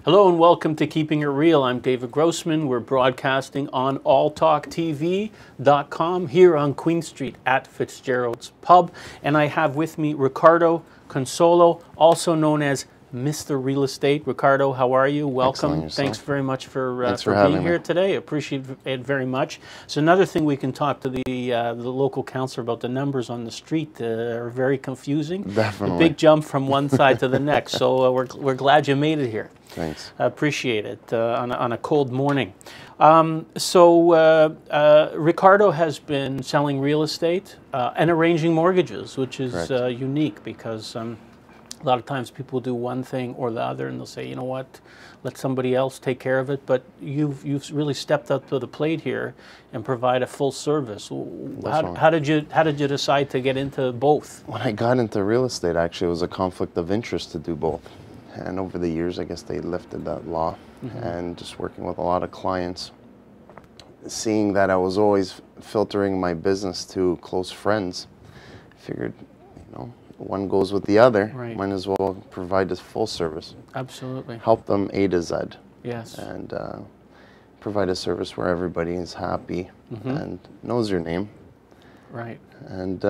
Hello and welcome to Keeping It Real. I'm David Grossman. We're broadcasting on alltalktv.com here on Queen Street at Fitzgerald's Pub. And I have with me Riccardo Cunsolo, also known as Mr. Real Estate. Riccardo, how are you? Welcome. Thanks very much for being here today. Appreciate it very much. So another thing we can talk to the local councillor about, the numbers on the street are very confusing. Definitely. A big jump from one side to the next. So we're glad you made it here. Thanks. I appreciate it on a cold morning. Riccardo has been selling real estate and arranging mortgages, which is unique because a lot of times people do one thing or the other and they'll say, you know what, let somebody else take care of it. But you've really stepped up to the plate here and provide a full service. How did you decide to get into both? When I got into real estate, actually, it was a conflict of interest to do both. And over the years, I guess they lifted that law. And just working with a lot of clients, seeing that I was always filtering my business to close friends, I figured, you know, one goes with the other. Right. Might as well provide this full service. Absolutely. Help them A to Z. Yes. And provide a service where everybody is happy and knows your name. Right. And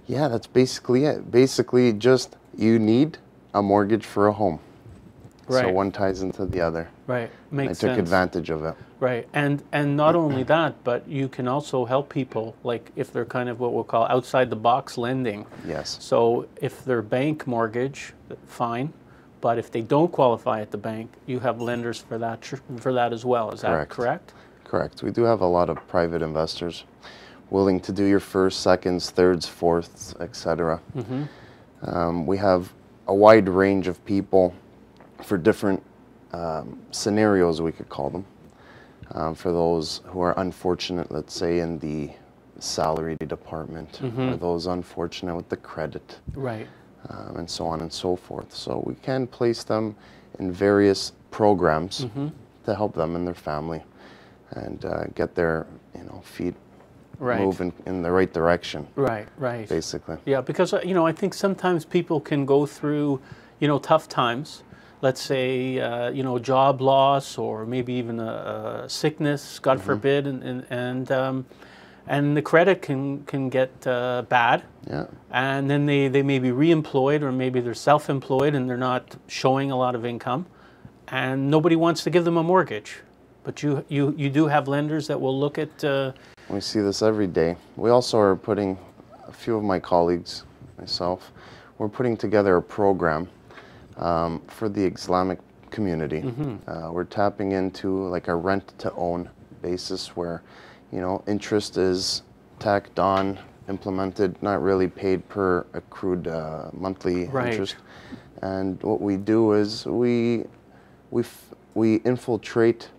yeah, that's basically it. Basically, just you need a mortgage for a home. Right. So one ties into the other. Right. Makes sense. I took advantage of it. Right. And not only that, but you can also help people, like if they're kind of what we'll call outside the box lending. Yes. So if they're bank mortgage, fine. But if they don't qualify at the bank, you have lenders for that as well. Is that correct? Correct. We do have a lot of private investors willing to do your first, seconds, thirds, fourths, etc. We have a wide range of people for different scenarios, we could call them. For those who are unfortunate, let's say in the salary department, or those unfortunate with the credit, right, and so on and so forth. So we can place them in various programs to help them and their family, and get their feet moving in the right direction. Right. Basically. Yeah, because I think sometimes people can go through tough times. Let's say, job loss or maybe even a sickness, God forbid, and the credit can get bad. Yeah. And then they may be re-employed, or maybe they're self-employed and they're not showing a lot of income, and nobody wants to give them a mortgage. But you do have lenders that will look at. We see this every day. We also are putting, a few of my colleagues, myself, we're putting together a program for the Islamic community. We're tapping into like a rent-to-own basis where, interest is tacked on, implemented, not really paid per accrued monthly interest. And what we do is we infiltrate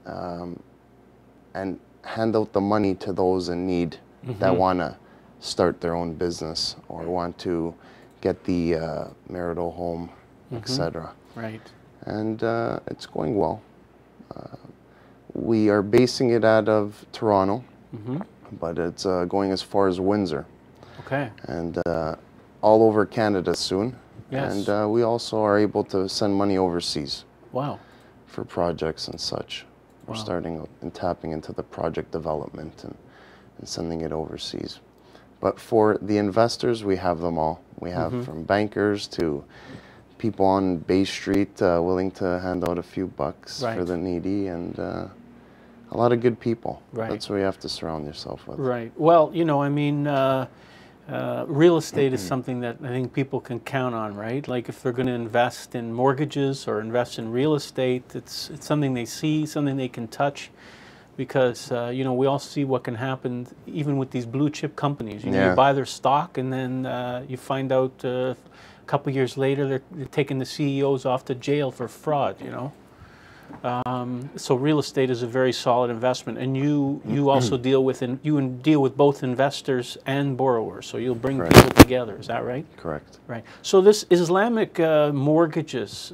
and hand out the money to those in need that want to start their own business or want to get the marital home, etc. Right. And it's going well. We are basing it out of Toronto, but it's going as far as Windsor. Okay. And all over Canada soon. Yes. And we also are able to send money overseas. Wow. For projects and such. We're starting and tapping into the project development and sending it overseas. But for the investors, we have them all. We have from bankers to people on Bay Street willing to hand out a few bucks for the needy, and a lot of good people. Right. That's what you have to surround yourself with. Right. Well, real estate is something that I think people can count on, right? Like if they're going to invest in mortgages or invest in real estate, it's something they see, something they can touch. Because, we all see what can happen even with these blue chip companies. You buy their stock and then you find out a couple years later they're taking the CEOs off to jail for fraud, So real estate is a very solid investment. And you also deal with both investors and borrowers. So you'll bring people together. Is that right? Correct. Right. So this Islamic mortgages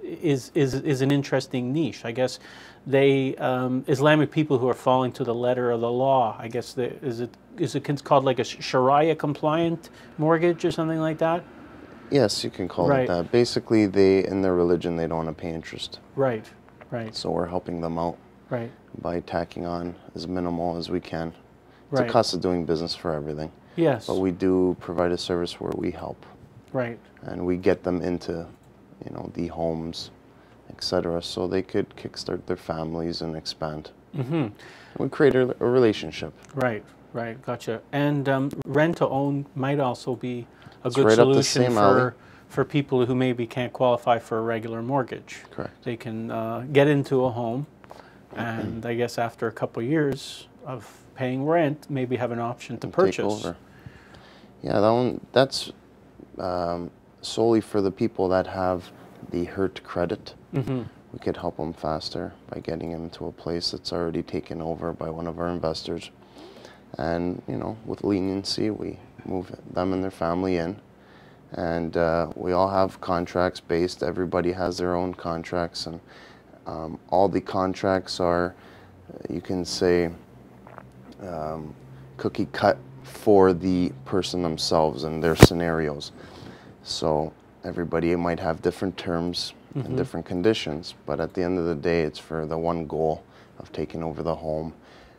is an interesting niche. I guess Islamic people who are falling to the letter of the law, I guess, is it called like a Sharia compliant mortgage or something like that? Yes, you can call it that. Basically, in their religion, they don't want to pay interest. Right, right. So we're helping them out by tacking on as minimal as we can. It's a cost of doing business for everything. Yes. But we do provide a service where we help. Right. And we get them into, the homes, etc., so they could kickstart their families and expand. Mm-hmm. We create a relationship. Right, right, gotcha. And rent to own might also be a good solution for people who maybe can't qualify for a regular mortgage. Correct. They can get into a home, and I guess after a couple of years of paying rent, maybe have an option to purchase. Take over. Yeah, that's solely for the people that have the hurt credit. Mm-hmm. We could help them faster by getting them to a place that's already taken over by one of our investors. And, with leniency, we move them and their family in. And we all have contracts based. Everybody has their own contracts. And all the contracts are, you can say, cookie cut for the person themselves and their scenarios. So everybody might have different terms and different conditions, but at the end of the day, it's for the one goal of taking over the home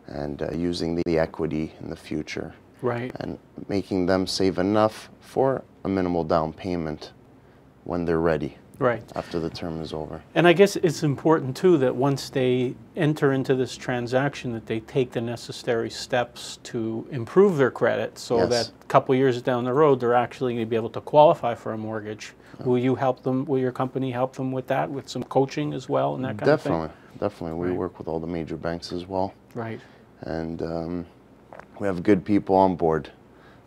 and using the equity in the future. Right. And making them save enough for a minimal down payment when they're ready. Right. After the term is over. And I guess it's important too that once they enter into this transaction that they take the necessary steps to improve their credit so that a couple years down the road they're actually going to be able to qualify for a mortgage. Will you help them, will your company help them with that, with some coaching as well and that kind of thing? Definitely. We work with all the major banks as well. Right. And we have good people on board.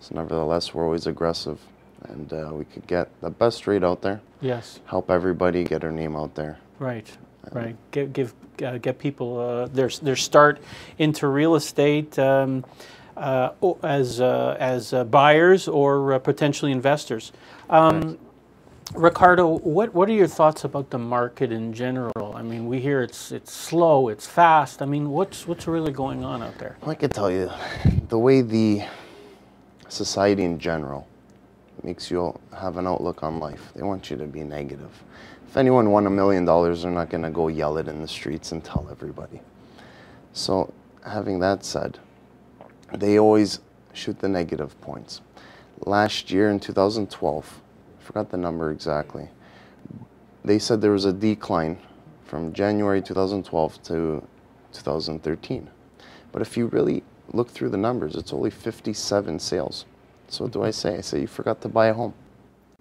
So nevertheless, we're always aggressive. And we could get the best rate out there. Yes. Help everybody get our name out there. Right. Right. Get people their start into real estate as buyers or potentially investors. Riccardo, what are your thoughts about the market in general? I mean, we hear it's slow, it's fast. I mean, what's really going on out there? I can tell you, the way the society in general makes you have an outlook on life. They want you to be negative. If anyone won $1 million, they're not going to go yell it in the streets and tell everybody. So, having that said, they always shoot the negative points. Last year in 2012, I forgot the number exactly, they said there was a decline from January 2012 to 2013. But if you really look through the numbers, it's only 57 sales. So what do I say? I say you forgot to buy a home.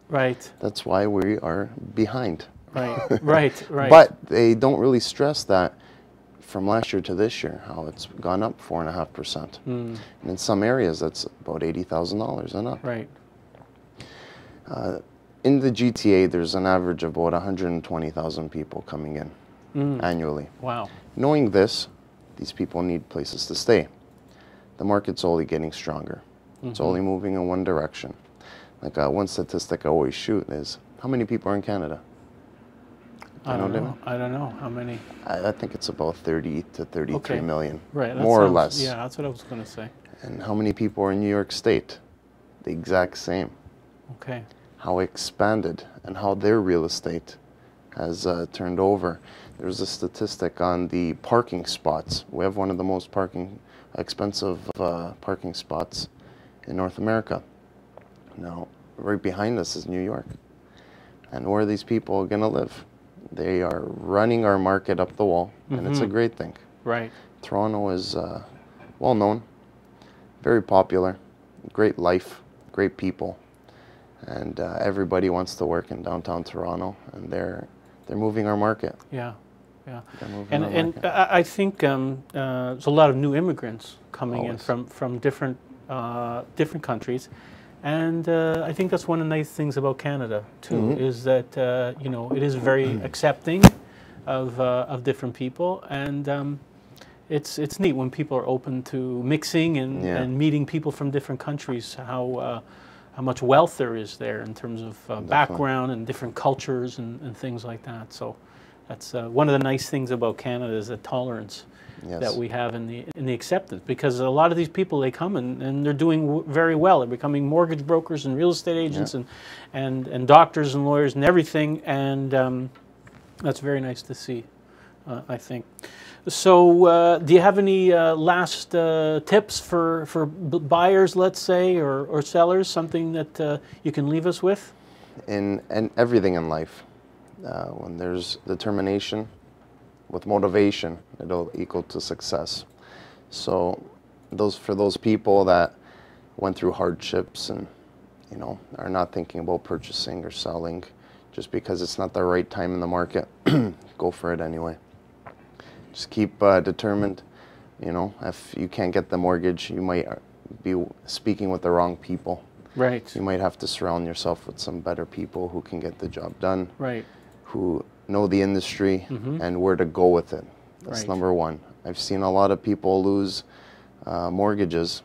Right. That's why we are behind. Right, right. But they don't really stress that from last year to this year, how it's gone up 4.5%. And in some areas, that's about $80,000 and up. Right. In the GTA, there's an average of about 120,000 people coming in annually. Wow. Knowing this, these people need places to stay. The market's only getting stronger. It's only moving in one direction. Like one statistic I always shoot is, how many people are in Canada? I don't know. I don't know. How many? I think it's about 30 to 33 million. Right. More or less. Yeah, that's what I was going to say. And how many people are in New York State? The exact same. Okay. How expanded and how their real estate has turned over. There's a statistic on the parking spots. We have one of the most expensive parking spots in North America. Now, right behind us is New York. And where are these people going to live? They are running our market up the wall, and it's a great thing. Right. Toronto is well known, very popular, great life, great people, and everybody wants to work in downtown Toronto, and they're moving our market. Yeah. Yeah, and I think there's a lot of new immigrants coming in from different countries, and I think that's one of the nice things about Canada too, is that it is very accepting of different people, and it's neat when people are open to mixing and meeting people from different countries. How much wealth there is there in terms of background and different cultures and things like that. So. That's one of the nice things about Canada is the tolerance that we have in the acceptance, because a lot of these people, they come and they're doing very well. They're becoming mortgage brokers and real estate agents and doctors and lawyers and everything, and that's very nice to see, I think. So do you have any last tips for buyers, let's say, or sellers, something that you can leave us with? In everything in life, when there's determination with motivation, it'll equal to success. So for those people that went through hardships and, you know, are not thinking about purchasing or selling just because it's not the right time in the market, go for it anyway. Just keep determined. You know, if you can't get the mortgage, you might be speaking with the wrong people. Right. You might have to surround yourself with some better people who can get the job done. Right. Who know the industry and where to go with it. That's number one. I've seen a lot of people lose mortgages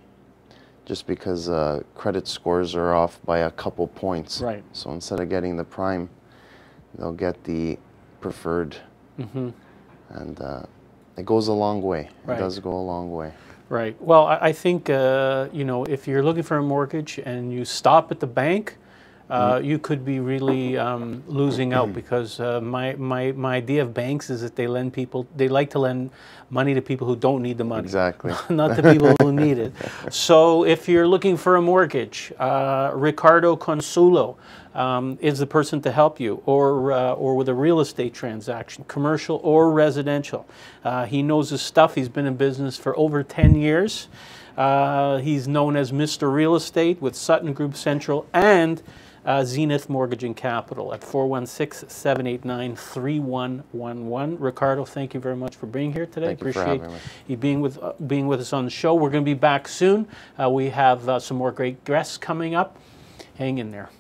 just because credit scores are off by a couple points. Right. So instead of getting the prime, they'll get the preferred. And it goes a long way. It does go a long way. Right. Well, I think, you know, if you're looking for a mortgage and you stop at the bank, you could be really losing out, because my idea of banks is that they like to lend money to people who don't need the money. Exactly. Not the people who need it. So if you're looking for a mortgage, Riccardo Cunsolo is the person to help you, or with a real estate transaction, commercial or residential. He knows his stuff. He's been in business for over 10 years. He's known as Mr. Real Estate with Sutton Group Central and Zenith Mortgage and Capital at 416-789-3111. Riccardo, thank you very much for being here today. Thank you for having me. You being with us on the show. We're going to be back soon. We have some more great guests coming up. Hang in there.